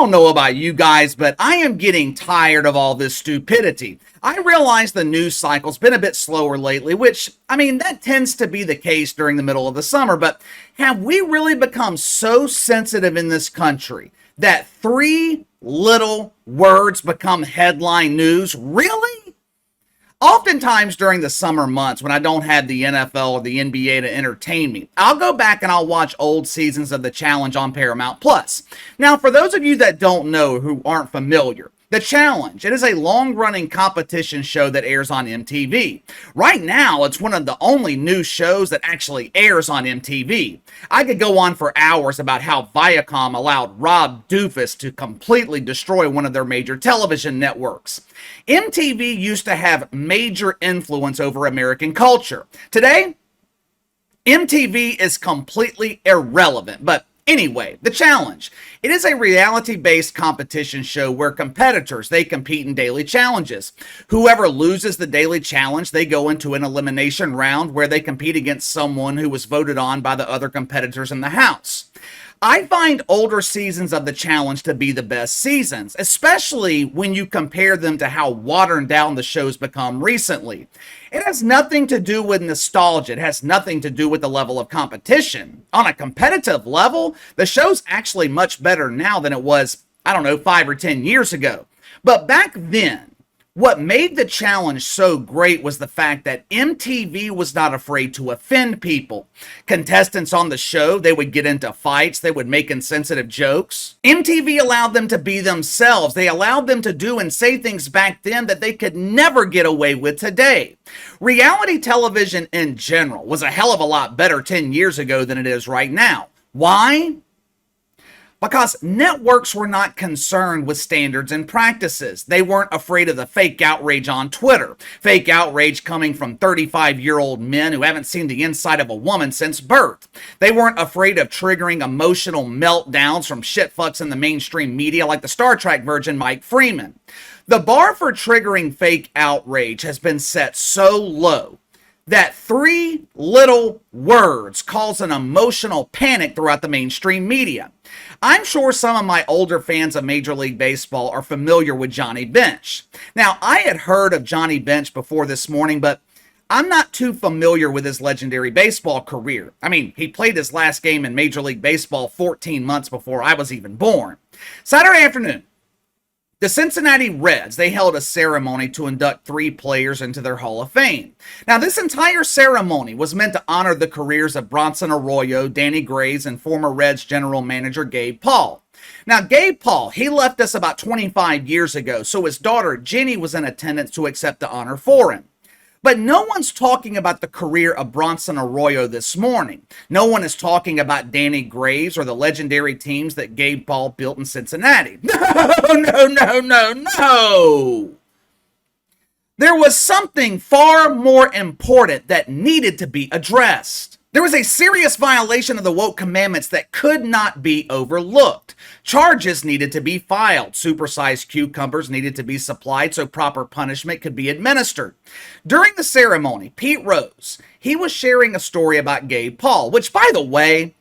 don't know about you guys, but I am getting tired of all this stupidity. I realize the news cycle's been a bit slower lately, which, that tends to be the case during the middle of the summer, but have we really become so sensitive in this country that three little words become headline news? Really? Oftentimes during the summer months when I don't have the NFL or the NBA to entertain me, I'll go back and I'll watch old seasons of The Challenge on Paramount Plus. Now, for those of you that don't know, who aren't familiar, The Challenge, it is a long-running competition show that airs on MTV. Right now, it's one of the only new shows that actually airs on MTV. I could go on for hours about how Viacom allowed Rob Doofus to completely destroy one of their major television networks. MTV used to have major influence over American culture. Today, MTV is completely irrelevant, but anyway, The Challenge. It is a reality-based competition show where competitors, they compete in daily challenges. Whoever loses the daily challenge, they go into an elimination round where they compete against someone who was voted on by the other competitors in the house. I find older seasons of The Challenge to be the best seasons, especially when you compare them to how watered down the show's become recently. It has nothing to do with nostalgia. It has nothing to do with the level of competition. On a competitive level, the show's actually much better now than it was, 5 or 10 years ago. But back then, what made The Challenge so great was the fact that MTV was not afraid to offend people. Contestants on the show, they would get into fights, they would make insensitive jokes. MTV allowed them to be themselves. They allowed them to do and say things back then that they could never get away with today. Reality television in general was a hell of a lot better 10 years ago than it is right now. Why? Because networks were not concerned with standards and practices. They weren't afraid of the fake outrage on Twitter. Fake outrage coming from 35-year-old men who haven't seen the inside of a woman since birth. They weren't afraid of triggering emotional meltdowns from shitfucks in the mainstream media like the Star Trek virgin Mike Freeman. The bar for triggering fake outrage has been set so low that three little words cause an emotional panic throughout the mainstream media. I'm sure some of my older fans of Major League Baseball are familiar with Johnny Bench. Now, I had heard of Johnny Bench before this morning, but I'm not too familiar with his legendary baseball career. He played his last game in Major League Baseball 14 months before I was even born. Saturday afternoon, the Cincinnati Reds, they held a ceremony to induct 3 players into their Hall of Fame. Now, this entire ceremony was meant to honor the careers of Bronson Arroyo, Danny Graves, and former Reds general manager Gabe Paul. Now, Gabe Paul, he left us about 25 years ago, so his daughter Jenny was in attendance to accept the honor for him. But no one's talking about the career of Bronson Arroyo this morning. No one is talking about Danny Graves or the legendary teams that Gabe Paul built in Cincinnati. No. There was something far more important that needed to be addressed. There was a serious violation of the woke commandments that could not be overlooked. Charges needed to be filed. Supersized cucumbers needed to be supplied so proper punishment could be administered. During the ceremony, Pete Rose, he was sharing a story about Gabe Paul, which, by the way,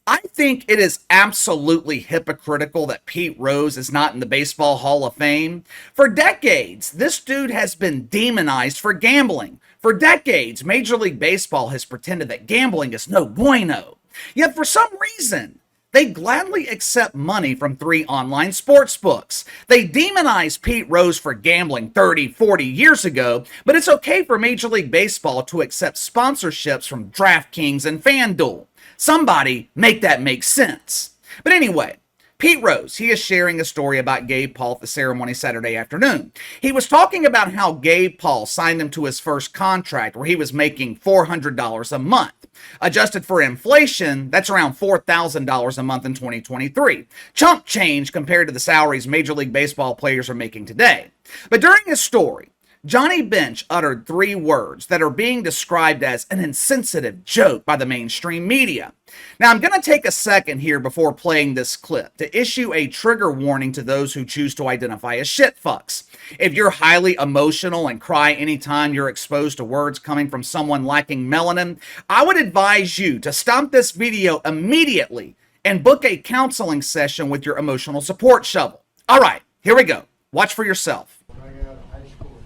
I think it is absolutely hypocritical that Pete Rose is not in the Baseball Hall of Fame. For decades, this dude has been demonized for gambling. For decades, Major League Baseball has pretended that gambling is no bueno. Yet for some reason, they gladly accept money from 3 online sports books. They demonized Pete Rose for gambling 30, 40 years ago, but it's okay for Major League Baseball to accept sponsorships from DraftKings and FanDuel. Somebody make that make sense. But anyway, Pete Rose, he is sharing a story about Gabe Paul at the ceremony Saturday afternoon. He was talking about how Gabe Paul signed him to his first contract where he was making $400 a month. Adjusted for inflation, that's around $4,000 a month in 2023. Chump change compared to the salaries Major League Baseball players are making today. But during his story, Johnny Bench uttered 3 words that are being described as an insensitive joke by the mainstream media. Now, I'm going to take a second here before playing this clip to issue a trigger warning to those who choose to identify as shitfucks. If you're highly emotional and cry anytime you're exposed to words coming from someone lacking melanin, I would advise you to stop this video immediately and book a counseling session with your emotional support shovel. All right, here we go. Watch for yourself. When I got out of high school in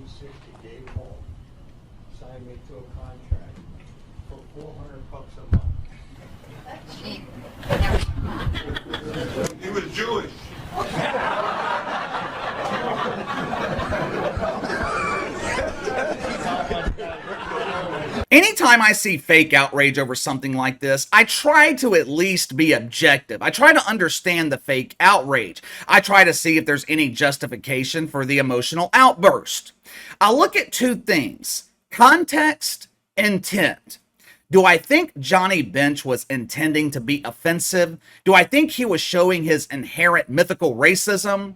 1960, Gabe Paul signed me to a contract for $400 a month. He was Jewish. Anytime I see fake outrage over something like this, I try to at least be objective. I try to understand the fake outrage. I try to see if there's any justification for the emotional outburst. I look at two things: context, intent. Do I think Johnny Bench was intending to be offensive? Do I think he was showing his inherent mythical racism?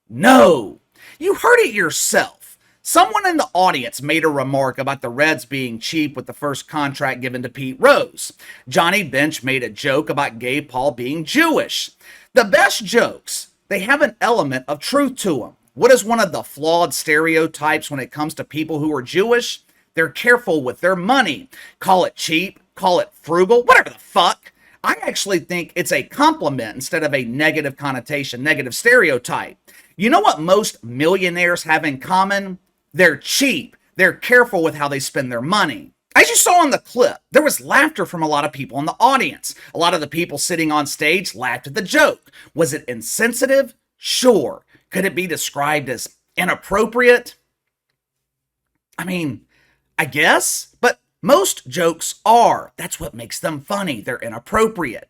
No. You heard it yourself. Someone in the audience made a remark about the Reds being cheap with the first contract given to Pete Rose. Johnny Bench made a joke about Gabe Paul being Jewish. The best jokes, they have an element of truth to them. What is one of the flawed stereotypes when it comes to people who are Jewish? They're careful with their money. Call it cheap, call it frugal, whatever the fuck. I actually think it's a compliment instead of a negative connotation, negative stereotype. You know what most millionaires have in common? They're cheap. They're careful with how they spend their money. As you saw in the clip, there was laughter from a lot of people in the audience. A lot of the people sitting on stage laughed at the joke. Was it insensitive? Sure. Could it be described as inappropriate? I mean, I guess, but most jokes are. That's what makes them funny. They're inappropriate.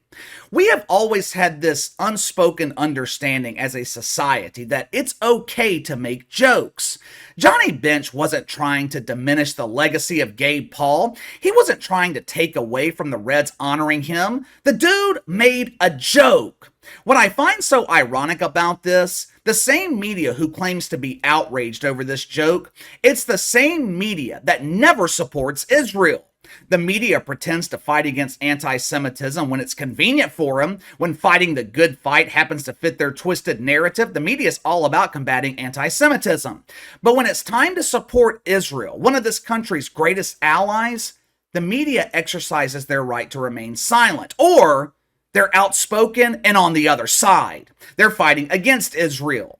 We have always had this unspoken understanding as a society that it's okay to make jokes. Johnny Bench wasn't trying to diminish the legacy of Gabe Paul. He wasn't trying to take away from the Reds honoring him. The dude made a joke. What I find so ironic about this, the same media who claims to be outraged over this joke, it's the same media that never supports Israel. The media pretends to fight against anti-Semitism when it's convenient for them. When fighting the good fight happens to fit their twisted narrative, the media is all about combating anti-Semitism. But when it's time to support Israel, one of this country's greatest allies, the media exercises their right to remain silent, or they're outspoken and on the other side. They're fighting against Israel.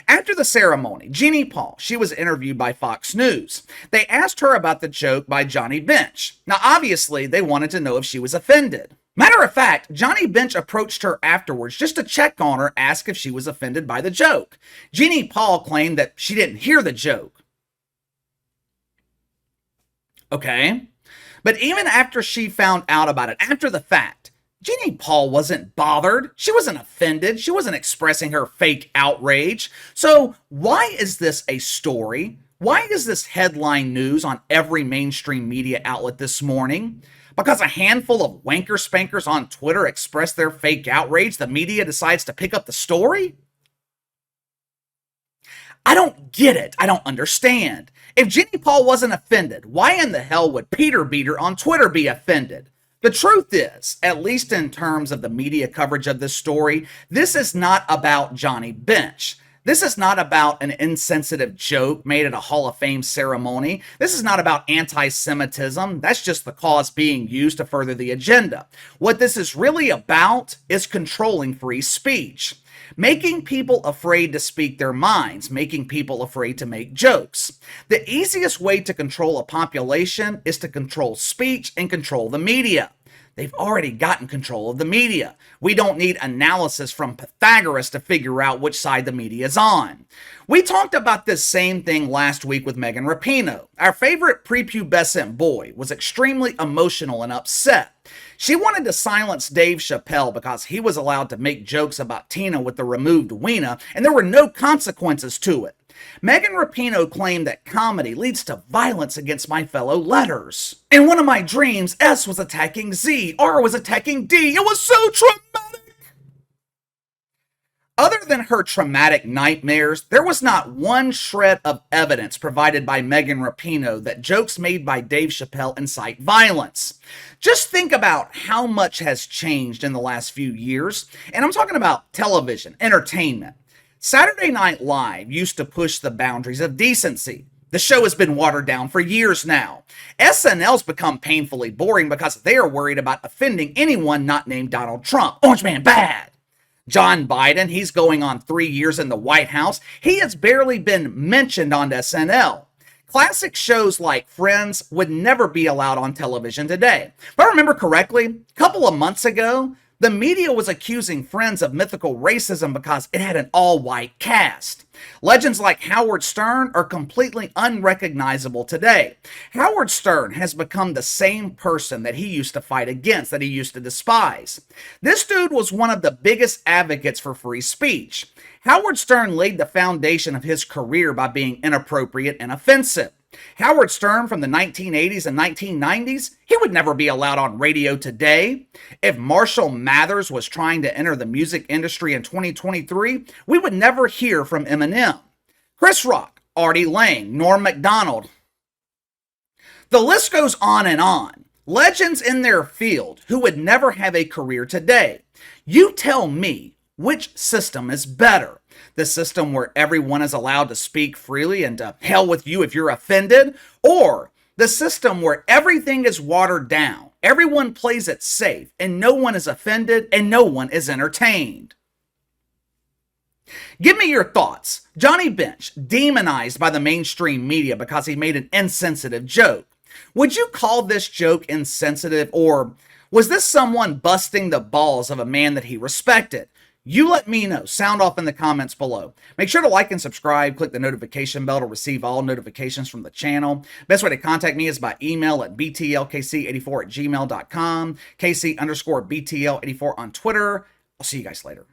After the ceremony, Jeannie Paul, she was interviewed by Fox News. They asked her about the joke by Johnny Bench. Now, obviously, they wanted to know if she was offended. Matter of fact, Johnny Bench approached her afterwards just to check on her, ask if she was offended by the joke. Jeannie Paul claimed that she didn't hear the joke. Okay. But even after she found out about it, after the fact, Jeannie Paul wasn't bothered. She wasn't offended. She wasn't expressing her fake outrage. So why is this a story? Why is this headline news on every mainstream media outlet this morning? Because a handful of wanker spankers on Twitter express their fake outrage, the media decides to pick up the story? I don't get it. I don't understand. If Jeannie Paul wasn't offended, why in the hell would Peter Beater on Twitter be offended? The truth is, at least in terms of the media coverage of this story, this is not about Johnny Bench. This is not about an insensitive joke made at a Hall of Fame ceremony. This is not about anti-Semitism. That's just the cause being used to further the agenda. What this is really about is controlling free speech. Making people afraid to speak their minds, making people afraid to make jokes. The easiest way to control a population is to control speech and control the media. They've already gotten control of the media. We don't need analysis from Pythagoras to figure out which side the media is on. We talked about this same thing last week with Megan Rapinoe. Our favorite prepubescent boy was extremely emotional and upset. She wanted to silence Dave Chappelle because he was allowed to make jokes about Tina with the removed wiener, and there were no consequences to it. Megan Rapinoe claimed that comedy leads to violence against my fellow letters. In one of my dreams, S was attacking Z, R was attacking D. It was so traumatic. Other than her traumatic nightmares, there was not one shred of evidence provided by Megan Rapinoe that jokes made by Dave Chappelle incite violence. Just think about how much has changed in the last few years, and I'm talking about television, entertainment. Saturday Night Live used to push the boundaries of decency. The show has been watered down for years now. SNL's become painfully boring because they are worried about offending anyone not named Donald Trump. Orange Man bad. John Biden, he's going on 3 years in the White House. He has barely been mentioned on SNL. Classic shows like Friends would never be allowed on television today. If I remember correctly, a couple of months ago, the media was accusing Friends of mythical racism because it had an all-white cast. Legends like Howard Stern are completely unrecognizable today. Howard Stern has become the same person that he used to fight against, that he used to despise. This dude was one of the biggest advocates for free speech. Howard Stern laid the foundation of his career by being inappropriate and offensive. Howard Stern from the 1980s and 1990s, he would never be allowed on radio today. If Marshall Mathers was trying to enter the music industry in 2023, we would never hear from Eminem. Chris Rock, Artie Lang, Norm Macdonald. The list goes on and on. Legends in their field who would never have a career today. You tell me, which system is better? The system where everyone is allowed to speak freely and to hell with you if you're offended? Or the system where everything is watered down, everyone plays it safe, and no one is offended and no one is entertained? Give me your thoughts. Johnny Bench, demonized by the mainstream media because he made an insensitive joke. Would you call this joke insensitive, or was this someone busting the balls of a man that he respected? You let me know. Sound off in the comments below. Make sure to like and subscribe. Click the notification bell to receive all notifications from the channel. Best way to contact me is by email at btlkc84@gmail.com, KC_BTL84 on Twitter. I'll see you guys later.